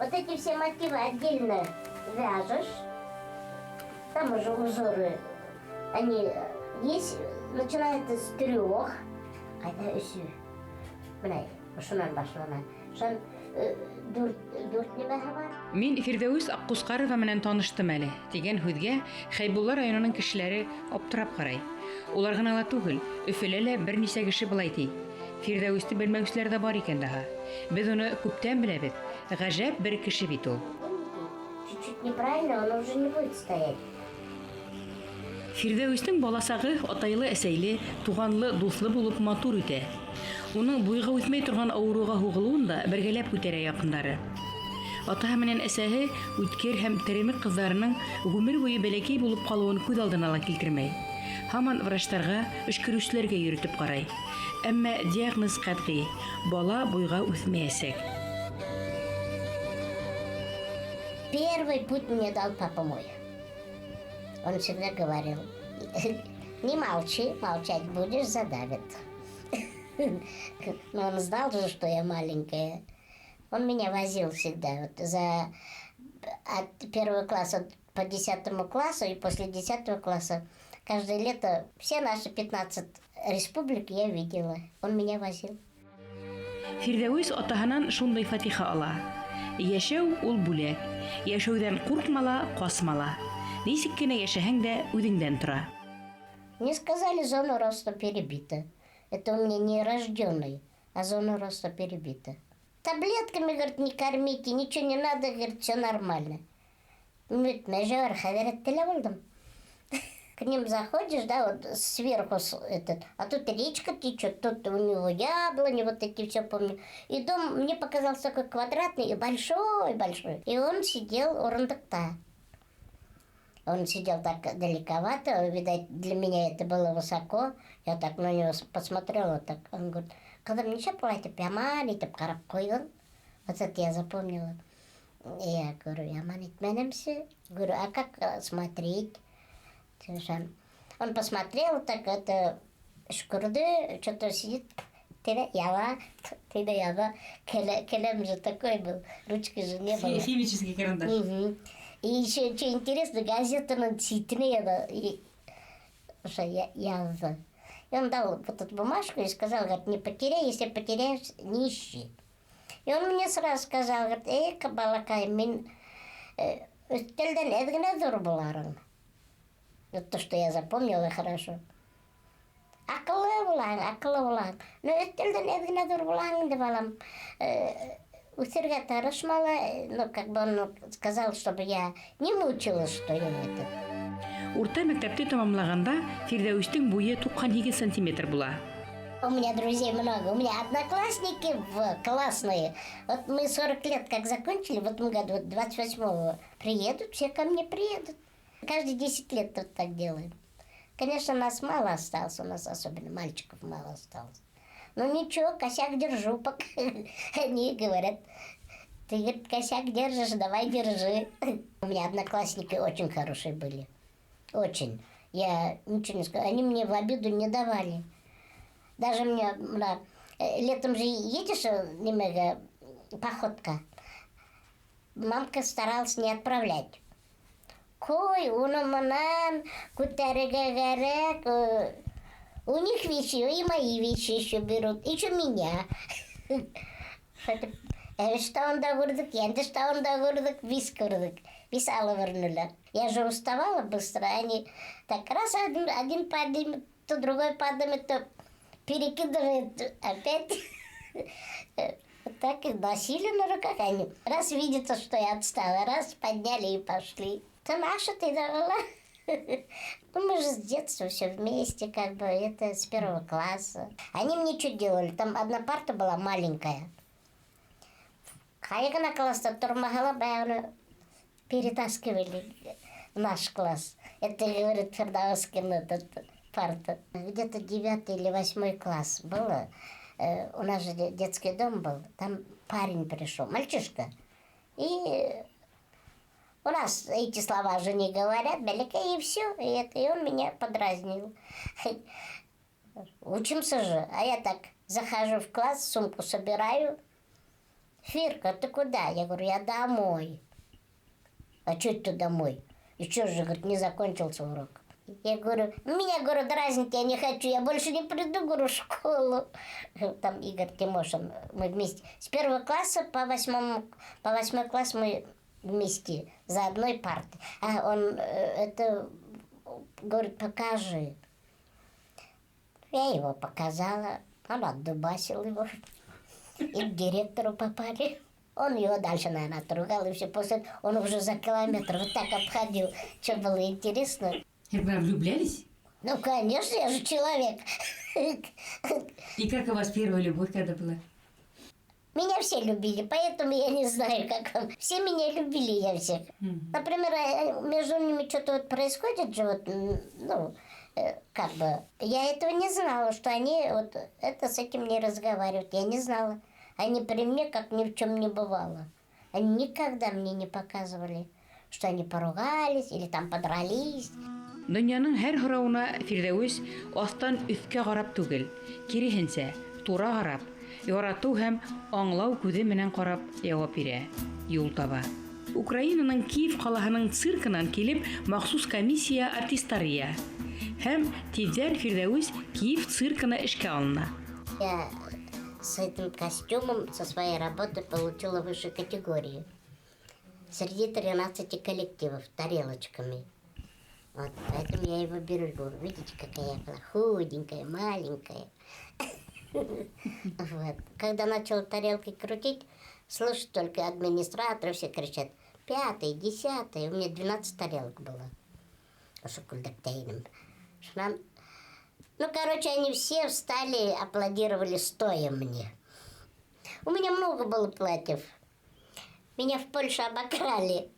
Вот эти все мотивы отдельно вяжешь. Там уже узоры, они есть, начинают с 3. Қайда үсі. Мына, шунан башлана. Шан дүрт немеһе бар. Мин Фирдәүс Аккускарова менән таныштым әле дигән һүҙгә Хәйбулла районының кешеләре аптырап карай. Улар гына ла түгел, Өфөлә лә бернисә кеше былай ди. Фирдәүсте белмәүселәр дә бар икән даһа. Без уны күптән беләбез. Гаҗәп бер кеше бит ул. Чуть-чуть неправильно, он уже не будет стоять. Фирдәүстең баласагы атайлы, әсәйле, туганлы, дуслы булып матур үтә. Уның буйга үтмәй торган авыруга һугылуын да бергәләп күтәрә якындары. Атаһы менән әсәһе үткер һәм теремек кызларының гомер буе бәләкәй булып калуын күз алдына ла килтермәй. Һаман врачтарга, эшкәрүчеләргә йөрөтеп карай. Әмма диагноз катгый: бала буйга үсмәячәк. Первый путь мне дал папа мой. Он всегда говорил: не молчи, молчать будешь, задавят. Но он знал же, что я маленькая. Он меня возил всегда. Вот от 1 класса по 10 классу и после 10 класса каждое лето все наши 15 республик я видела. Он меня возил. Фирдәүс атаһынан шундый фатиха ала. Яшәү ул бүләк. Яшәүдән куркмала, касмала. Нисек кенә яшәһәң дә үҙеңдән тора. Мне сказали, зона роста перебита. Это у меня не рожденный, а зона роста перебита. Таблетками, говорит, не кормите, ничего не надо, говорит, все нормально. Межевар хавереттеля болдым. К ним заходишь, да, вот сверху этот, а тут речка течет, тут у него яблони, вот эти все помню. И дом мне показался такой квадратный и большой. И он сидел у рундукта. Он сидел так далековато, видать, для меня это было высоко. Я так на него посмотрела, так. Он говорит: когда мне еще платье пьямани, тип карап койдың. Вот это я запомнила. И я говорю: яман итменемсе. Говорю: а как смотреть? Он посмотрел, так это шкурды, что-то сидит. Ты ява, келем же такой был, ручки же не было. Химический карандаш. Угу. И еще, что интересно, газета на цветные, и он дал вот эту бумажку и сказал, говорит, не потеряй, если потеряешь, не ищи. И он мне сразу сказал, говорит: кабалакай, мен өстелден эдгене зор буларың. Вот то, что я запомнила хорошо. Акыллы булаң. Но өстелден эдгене зор буларың деп алам. Усерга тарышмала, но как бы он сказал, чтобы я не мучилась, что я это. Урта мәктәпте тамамлаганда Фирдәүстең буе 92 сантиметр була. У меня друзей много, у меня одноклассники классные. Вот мы 40 лет как закончили, в этом году, 28-го, приедут, все ко мне приедут. Каждые 10 лет вот так делаем. Конечно, нас мало осталось, у нас особенно мальчиков мало осталось. Ну ничего, косяк держу, пока они говорят: ты, говорит, косяк держишь, давай держи. У меня одноклассники очень хорошие были. Очень. Я ничего не сказала. Они мне в обиду не давали. Даже мне, летом же едешь немного, походка. Мамка старалась не отправлять. Кой, унаманан, кутарегагарек. У них вещи, и мои вещи еще берут, еще меня. Что он догурдык, что он догурдык, вискурдык. Писала вернула. Я же уставала быстро, они так раз один поднимет, то другой поднимет, то перекидывает опять. Вот так и носили на руках они. Раз видят, что я отстала, раз подняли и пошли. То наша ты давала. Ну, мы же с детства все вместе, как бы, это с 1 класса. Они мне что делали? Там одна парта была маленькая. Хайгана класса турмагала, перетаскивали в наш класс. Это, говорит, Фирдәүскин, этот парта. Где-то 9 или 8 класс было. У нас же детский дом был. Там парень пришел, мальчишка. И у нас эти слова же не говорят, далеко, и все. И он меня подразнил. Учимся же. А я так захожу в класс, сумку собираю. Фирка, ты куда? Я говорю, я домой. А что это домой? И что же, говорит, не закончился урок? Я говорю, меня, говорю, дразнить я не хочу, я больше не приду, говорю, в школу. Там Игорь Тимошин, мы вместе. С 1 класса по 8 класс мы вместе, за одной партой. А он это говорит, покажи. Я его показала, он отдубасил его. И к директору попали. Он его дальше, наверное, отругал, и все. После этого он уже за километр вот так обходил, что было интересно. Вы влюблялись? Ну, конечно, я же человек. И как у вас первая любовь когда была? Меня все любили, поэтому я не знаю, как вам. Все меня любили, я всех. Например, между ними что-то вот происходит же, вот, ну, как бы, я этого не знала, что они вот это с этим не разговаривают. Я не знала. Они при мне как ни в чем не бывало. Они никогда мне не показывали, что они поругались или там подрались. Дөньяның һәр һорауына Фирдәүс астан өҫкә карап түгел, киреһенсә, тура карап, ярату һәм аңлау күҙе менән карап яуап бирә, юл таба. Украинаның Киев ҡалаһының циркынан килеп махсус комиссия артистлары һәм тиҙҙән Фирдәүс Киев циркына эшкә алына. Я с этим костюмом, со своей работы получила высшую категорию. Среди 13 коллективов тарелочками. Вот, поэтому я его беру и говорю, видите, какая я была худенькая, маленькая. Вот. Когда начала тарелки крутить, слышу только администраторы все кричат, 5-й, 10-й, у меня 12 тарелок было. Ну, короче, они все встали, аплодировали стоя мне. У меня много было платьев. Меня в Польше обокрали.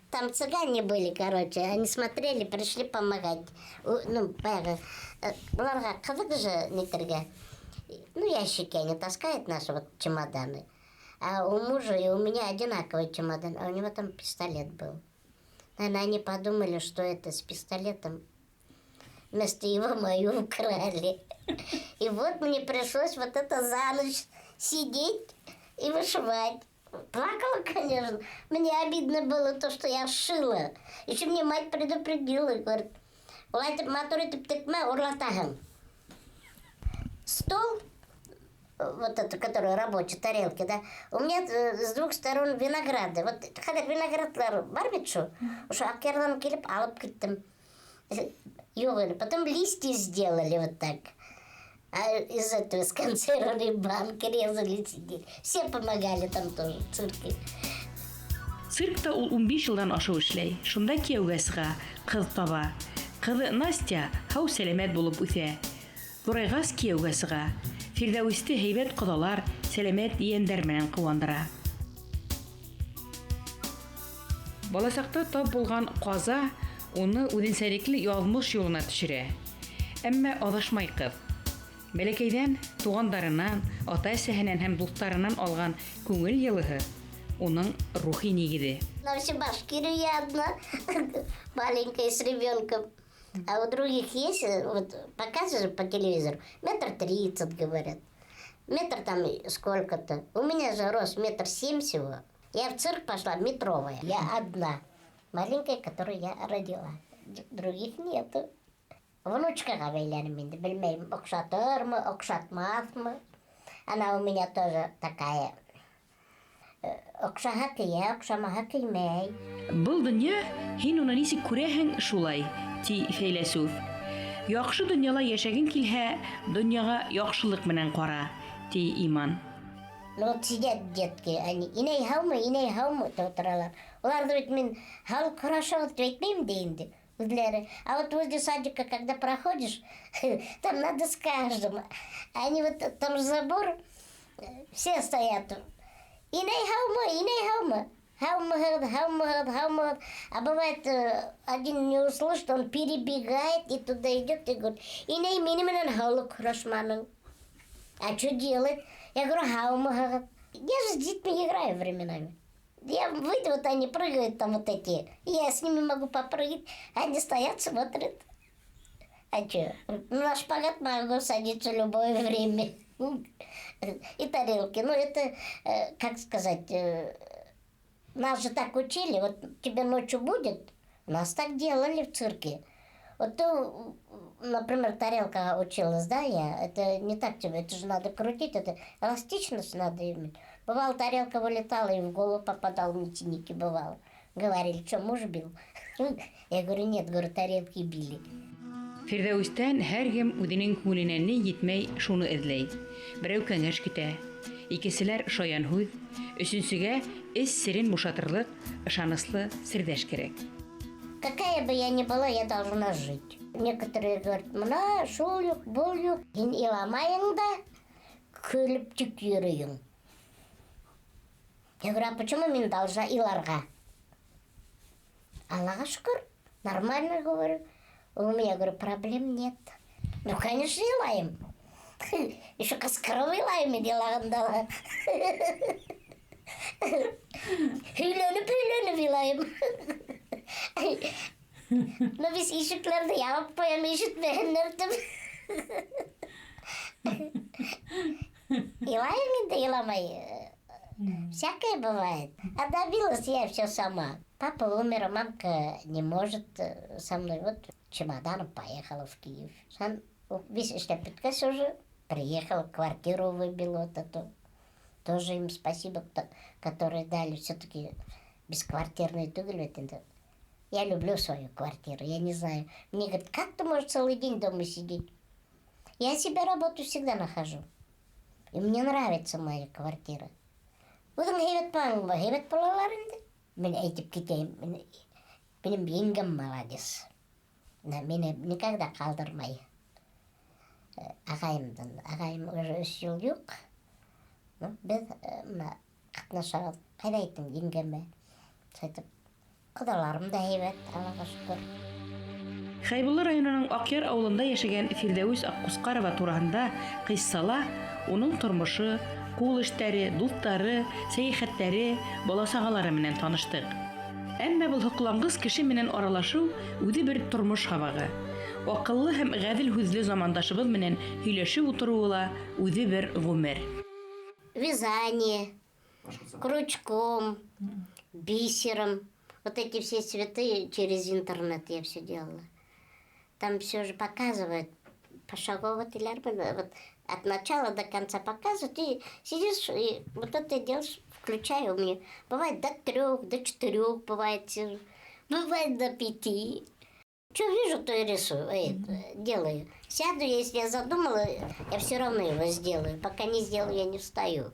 Там цыгане были, короче, они смотрели, пришли помогать. Ну, Ларга, кадык же нитырга. Ну, ящики они таскают, наши вот чемоданы. А у мужа и у меня одинаковый чемодан, а у него там пистолет был. Наверное, они подумали, что это с пистолетом. Вместо его мою украли. И вот мне пришлось вот это за ночь сидеть и вышивать. Плакала, конечно. Мне обидно было то, что я шила. Еще мне мать предупредила, говорит, стол, вот это, который рабочий, тарелки, да, у меня с двух сторон винограды. Вот когда виноградлар барбитшу, уж акерлан келип алып кеттим. Потом листья сделали вот так. А из этого, с консервной банки резали, сидели. Все помогали там тоже, в цирке. Циркта ул 15 йылдан ашыу эшләй. Шунда кияүгә сыга, кыз таба. Кызы Настя һау сәламәт булып үҫә. Ҙурайғас кияүгә сыга. Фирдәүсте һәйбәт ҡоҙалар, сәламәт ейәндәр менән ҡыуандыра. Баласаҡта тап булған ҡаза уны үҙенсәлекле яҙмыш юлына төшөрә. Әммә аҙашмай ҡыҙ. Бәләкәйҙән туғандарынан, ата-әсәһенән һәм дуҫтарынан алған күңел йылыһы уның рухи нигеҙе. На всю Башкирию я одна, маленькая, с ребенком. А у других есть, вот показывают по телевизору, 1,30 м, говорят. Метр там сколько-то. У меня же рост 1,7 м всего. Я в цирк пошла, метровая. Я одна, маленькая, которую я родила. Других нету. Внучкаға бәйләнем, білмеймін, оқшатырмы, оқшатмаҫмы. Она у меня тоже такая. Оҡшаһа кейә, оҡшамаһа кеймәй. Был донъя, һин уны нисек күрәһең шулай, ти фәйләсүф. Яҡшы донъяла йәшәгең килһә, донъяға яҡшылыҡ менән ҡара, ти Иман. Ну вот сидят детки, они инәй һаумы, тип торалар. Уларҙы бит мин һаулыҡ һорашығыҙ тип әйтмәйем дә инде. А вот возле садика, когда проходишь, там надо с каждым. Они вот там забор, все стоят. Иней хаума. А бывает, один не услышит, он перебегает и туда идет и говорит, иней минимум хаулук рашманын. А что делать? Я говорю, хаума. Я же с детьми играю временами. Я выйду, вот они прыгают там вот эти. Я с ними могу попрыгать. Они стоят, смотрят. А что? На шпагат могу садиться в любое время. И тарелки. Ну, это, как сказать, нас же так учили. Вот тебе ночью будет, нас так делали в цирке. Вот ты, например, тарелка училась, да, это не так тебе, это же надо крутить, это эластичность надо иметь. Бывало, тарелка вылетала и в голову попадал, митиники бывало. Говорили, что муж бил? Я говорю, нет, говорю, тарелки били. Фирдәүстән һәр кем үзенең күңеленә ни җитмәй шуны эзләй. Берәү кәңәш көтә, икеселәр шаян һүз, өченчегә эс сирен бушатырлык ышаныслы сердәш кирәк. Какая бы я ни была, я должна жить. Некоторые говорят, мына шул юк, был юк. Син иламайың да, көліп тик йөрөйің. Я говорю, а почему мен должна иларға? Аллаға шүкір, нормально говорю. У меня, говорю, проблем нет. Ну, конечно, илайым. Еще қасқырып илайым, илағанда. Үйленіп илайым. Но біз ишіклерді яғып қоям, ишітмегендерді. Илайым енді иламай. Всякое бывает. А добилась я все сама. Папа умер, мамка не может со мной. Вот чемоданом поехала в Киев. Сам весь Штепеткас уже приехала, квартиру выбила. Вот эту. Тоже им спасибо, которые дали. Все-таки бесквартирный тугель. Я люблю свою квартиру, я не знаю. Мне говорят, как ты можешь целый день дома сидеть? Я себе работу всегда нахожу. И мне нравится моя квартира. Өзің хейбет болаң ба? Хейбет болалар енді. Мен айтып кетейін. Менің еңгім молодец. Мені никогда қалдырмай. Ағайым уже 3 жыл жоқ. Біз қатынашаға қайда айттың еңгеме? Сөйтіп, құдаларым да хейбет, Аллаға шүкір. Хәйбулла районының Акъяр авылында яшәгән Фирдәүс Аккускарова тураһында кыйссала, уның тормышы, кул эштәре, дуслары, сәяхәттәре, бала-сагалары менән таныштык. Әмма бу хоклангыз кеше менән аралашу үзе бер тормыш хабагы. Акыллы һәм гадел һүзле замандашыбыз менән һөйләшеп утыруы ла үзе бер гомер. Вязание, крючком, бисером. Вот эти все цветы через интернет я все делала. Там все же показывают пошагово, вот от начала до конца показывают, и сидишь, и вот это делаешь, включаю у меня. Бывает до 3, до 4, бывает до 5. Что вижу, то и рисую, делаю. Сяду, если я задумала, я все равно его сделаю. Пока не сделаю, я не встаю.